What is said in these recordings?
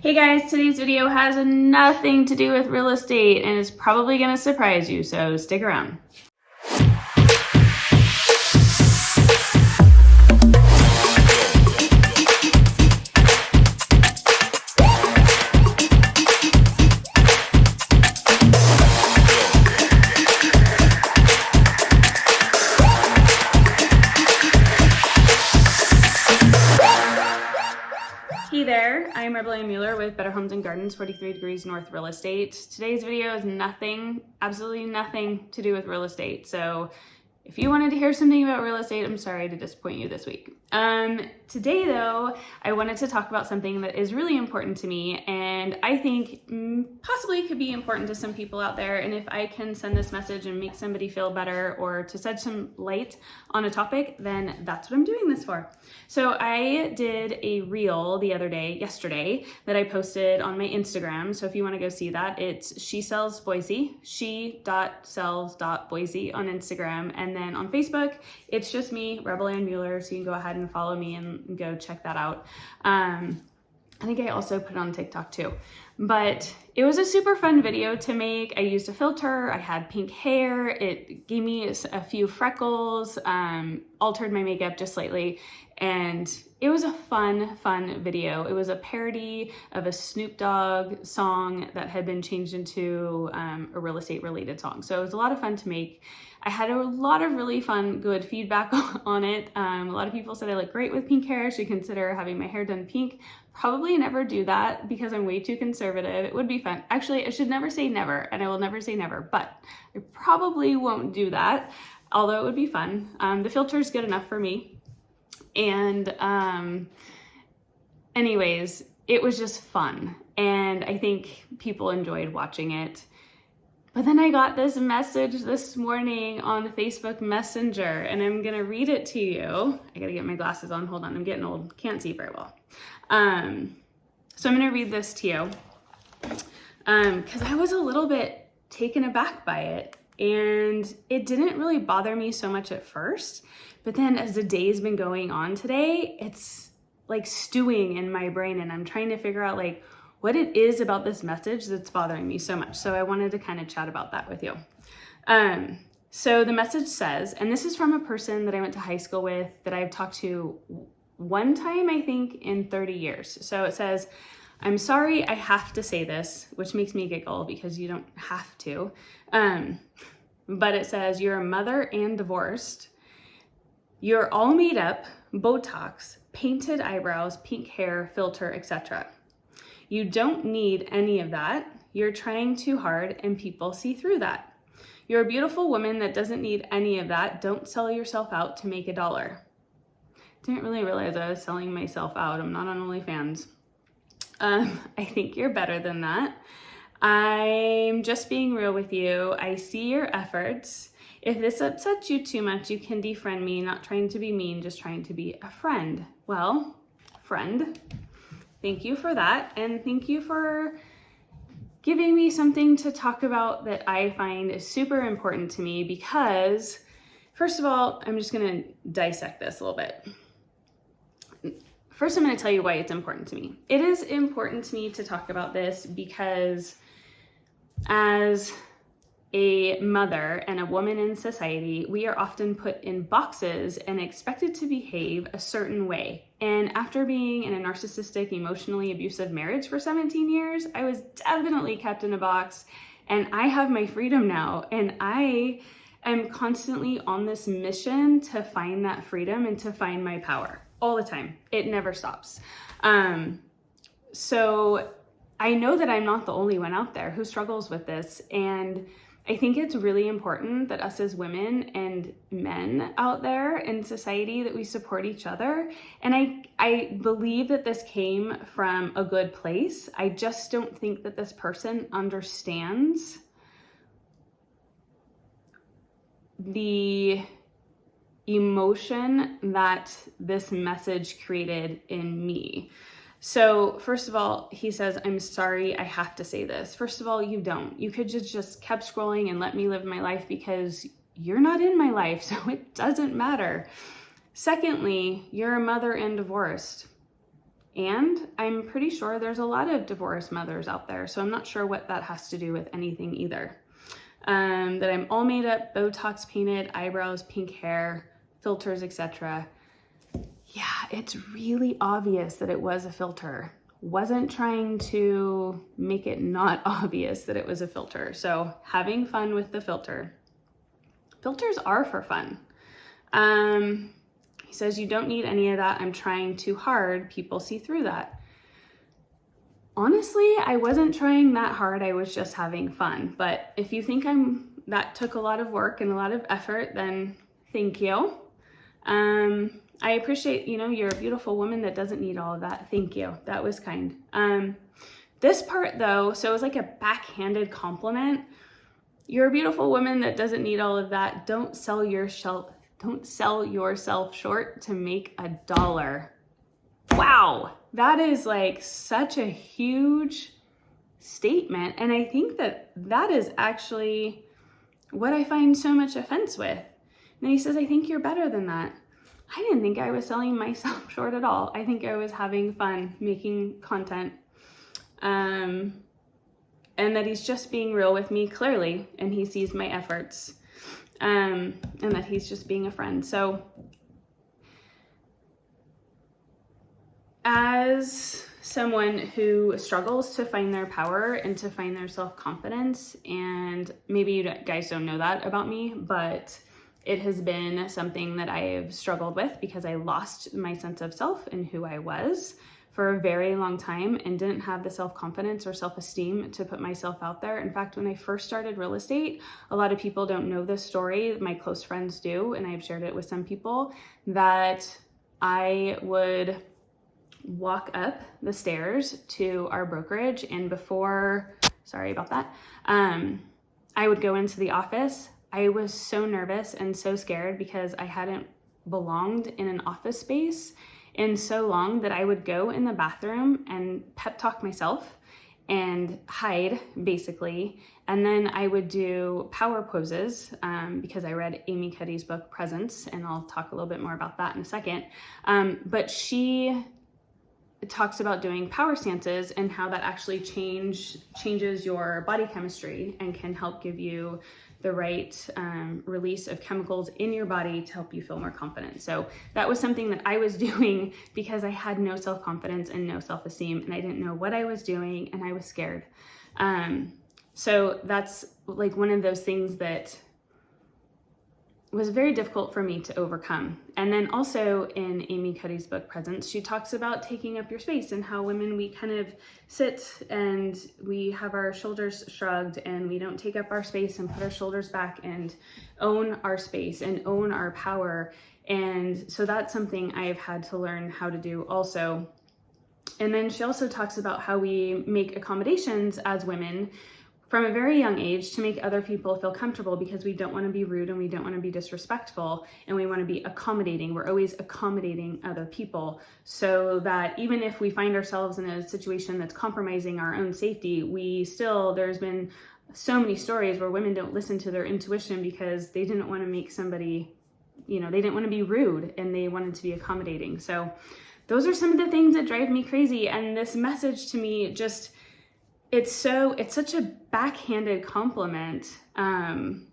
Hey guys, today's video has nothing to do with real estate and is probably going to surprise you, so stick around. Hey there, I'm Rebel Mueller with Better Homes and Gardens, 43 Degrees North Real Estate. Today's video is nothing, absolutely nothing to do with real estate. So if you wanted to hear something about real estate, I'm sorry to disappoint you this week. Today though, I wanted to talk about something that is really important to me and I think possibly could be important to some people out there. And if I can send this message and make somebody feel better or to shed some light on a topic, then that's what I'm doing this for. So I did a reel yesterday, that I posted on my Instagram. So if you want to go see that, it's shesellsboise, she.sells.boise on Instagram. And then on Facebook, it's just me, Rebel Ann Mueller. So you can go ahead and follow me and go check that out. I think I also put it on TikTok too, but it was a super fun video to make. I used a filter, I had pink hair, it gave me a few freckles, altered my makeup just slightly, and it was a fun video. It was a parody of a Snoop Dogg song that had been changed into a real estate related song. So it was a lot of fun to make. I had a lot of really fun, good feedback on it. A lot of people said I look great with pink hair. I should consider having my hair done pink. Probably never do that because I'm way too conservative. It would be fun. Actually, I should never say never, and I will never say never, but I probably won't do that, although it would be fun. The filter is good enough for me. And anyways, it was just fun. And I think people enjoyed watching it. But then I got this message this morning on Facebook Messenger, and I'm gonna read it to you. I gotta get my glasses on, hold on, I'm getting old, can't see very well. So I'm gonna read this to you, because I was a little bit taken aback by it, and it didn't really bother me so much at first, but then as the day's been going on today, it's like stewing in my brain, and I'm trying to figure out like what it is about this message that's bothering me so much. So I wanted to kind of chat about that with you. So the message says, and this is from a person that I went to high school with that I've talked to one time, I think, in 30 years. So it says, "I'm sorry I have to say this," which makes me giggle because you don't have to. But it says, "You're a mother and divorced. You're all made up, Botox, painted eyebrows, pink hair, filter, etc. You don't need any of that. You're trying too hard and people see through that. You're a beautiful woman that doesn't need any of that. Don't sell yourself out to make $1. Didn't really realize I was selling myself out. I'm not on OnlyFans. I think you're better than that. I'm just being real with you. I see your efforts. If this upsets you too much, you can defriend me. Not trying to be mean, just trying to be a friend." Well, friend, thank you for that. And thank you for giving me something to talk about that I find is super important to me because, first of all, I'm just gonna dissect this a little bit. First, I'm gonna tell you why it's important to me. It is important to me to talk about this because as a mother and a woman in society, we are often put in boxes and expected to behave a certain way. And after being in a narcissistic, emotionally abusive marriage for 17 years, I was definitely kept in a box, and I have my freedom now. And I am constantly on this mission to find that freedom and to find my power all the time. It never stops. So I know that I'm not the only one out there who struggles with this. And I think it's really important that us as women and men out there in society that we support each other. And I believe that this came from a good place. I just don't think that this person understands the emotion that this message created in me. So first of all, he says, "I'm sorry, I have to say this." First of all, you don't. You could just kept scrolling and let me live my life because you're not in my life, so it doesn't matter. Secondly, you're a mother and divorced. And I'm pretty sure there's a lot of divorced mothers out there, so I'm not sure what that has to do with anything either. That I'm all made up, Botox painted, eyebrows, pink hair, filters, etc. Yeah, it's really obvious that it was a filter. Wasn't trying to make it not obvious that it was a filter. So having fun with the filter. Filters are for fun. He says, you don't need any of that. I'm trying too hard. People see through that. Honestly, I wasn't trying that hard. I was just having fun. But if you think that took a lot of work and a lot of effort, then thank you. I appreciate, you're a beautiful woman that doesn't need all of that. Thank you. That was kind. This part though, so it was like a backhanded compliment. You're a beautiful woman that doesn't need all of that. Don't sell yourself short to make $1. Wow. That is like such a huge statement. And I think that is actually what I find so much offense with. And he says, I think you're better than that. I didn't think I was selling myself short at all. I think I was having fun making content. And that he's just being real with me clearly, and he sees my efforts, and that he's just being a friend. So as someone who struggles to find their power and to find their self-confidence, and maybe you guys don't know that about me, but it has been something that I've struggled with because I lost my sense of self and who I was for a very long time and didn't have the self-confidence or self-esteem to put myself out there. In fact, when I first started real estate, a lot of people don't know this story. My close friends do, and I've shared it with some people, that I would walk up the stairs to our brokerage, and sorry about that, I would go into the office. I was so nervous and so scared because I hadn't belonged in an office space in so long that I would go in the bathroom and pep talk myself and hide, basically. And then I would do power poses because I read Amy Cuddy's book, Presence, and I'll talk a little bit more about that in a second. But she talks about doing power stances and how that actually changes your body chemistry and can help give you the right release of chemicals in your body to help you feel more confident. So that was something that I was doing because I had no self-confidence and no self-esteem, and I didn't know what I was doing, and I was scared. So that's like one of those things that was very difficult for me to overcome. And then also in Amy Cuddy's book, Presence, she talks about taking up your space and how women, we kind of sit and we have our shoulders shrugged and we don't take up our space and put our shoulders back and own our space and own our power. And so that's something I've had to learn how to do also. And then she also talks about how we make accommodations as women from a very young age to make other people feel comfortable because we don't want to be rude and we don't want to be disrespectful, and we want to be accommodating. We're always accommodating other people, so that even if we find ourselves in a situation that's compromising our own safety, there's been so many stories where women don't listen to their intuition because they didn't want to make somebody, they didn't want to be rude and they wanted to be accommodating. So those are some of the things that drive me crazy. And this message to me just, it's such a backhanded compliment. And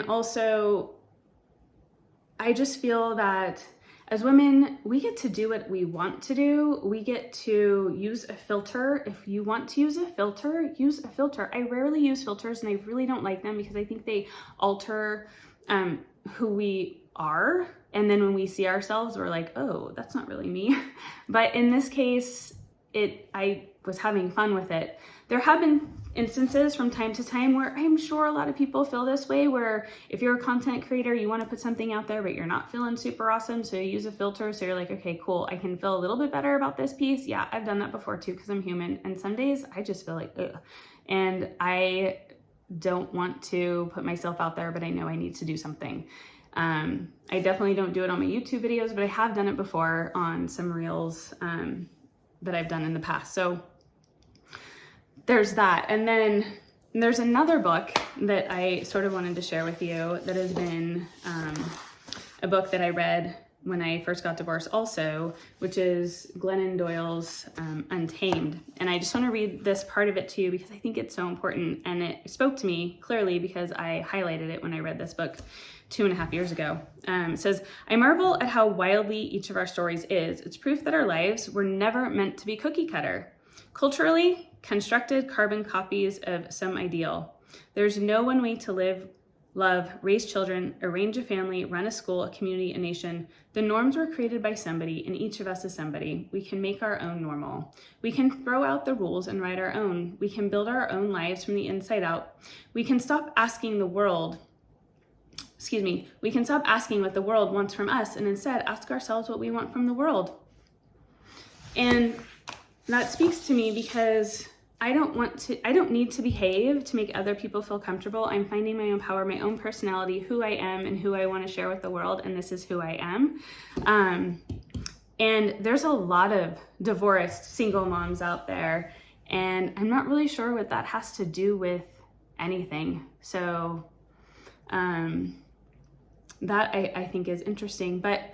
also I just feel that as women, we get to do what we want to do. We get to use a filter. If you want to use a filter, use a filter. I rarely use filters and I really don't like them because I think they alter who we are. And then when we see ourselves, we're like, oh, that's not really me. But in this case, I was having fun with it. There have been instances from time to time where I'm sure a lot of people feel this way, where if you're a content creator, you want to put something out there, but you're not feeling super awesome, so you use a filter. So you're like, okay, cool, I can feel a little bit better about this piece. Yeah, I've done that before too, because I'm human. And some days I just feel like, ugh. And I don't want to put myself out there, but I know I need to do something. I definitely don't do it on my YouTube videos, but I have done it before on some reels that I've done in the past. So there's that. And then there's another book that I sort of wanted to share with you that has been a book that I read when I first got divorced also, which is Glennon Doyle's Untamed. And I just want to read this part of it to you because I think it's so important, and it spoke to me clearly because I highlighted it when I read this book 2.5 years ago. It says, "I marvel at how wildly each of our stories is. It's proof that our lives were never meant to be cookie cutter. Culturally constructed carbon copies of some ideal. There's no one way to live, love, raise children, arrange a family, run a school, a community, a nation. The norms were created by somebody, and each of us is somebody. We can make our own normal. We can throw out the rules and write our own. We can build our own lives from the inside out. We can stop asking what the world wants from us and instead ask ourselves what we want from the world." And that speaks to me because I don't need to behave to make other people feel comfortable. I'm finding my own power, my own personality, who I am and who I want to share with the world, and this is who I am. And there's a lot of divorced single moms out there, and I'm not really sure what that has to do with anything. So that I think is interesting. But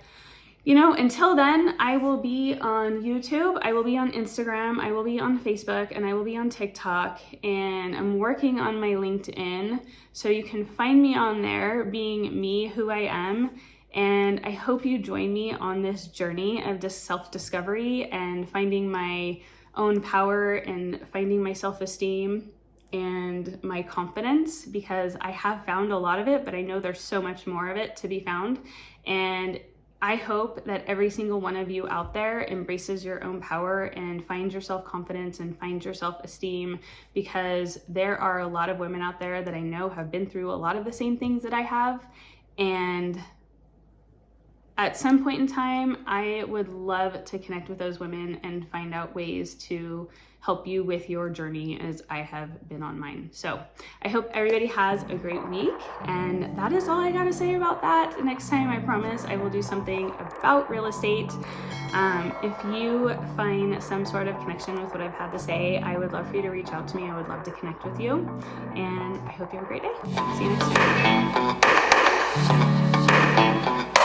until then, I will be on YouTube, I will be on Instagram, I will be on Facebook, and I will be on TikTok, and I'm working on my LinkedIn, so you can find me on there, being me, who I am, and I hope you join me on this journey of just self-discovery and finding my own power and finding my self-esteem and my confidence, because I have found a lot of it, but I know there's so much more of it to be found. And I hope that every single one of you out there embraces your own power and finds your self-confidence and finds your self-esteem, because there are a lot of women out there that I know have been through a lot of the same things that I have. And at some point in time, I would love to connect with those women and find out ways to help you with your journey as I have been on mine. So I hope everybody has a great week, and that is all I gotta say about that. Next time, I promise I will do something about real estate. If you find some sort of connection with what I've had to say, I would love for you to reach out to me. I would love to connect with you, and I hope you have a great day. See you next week.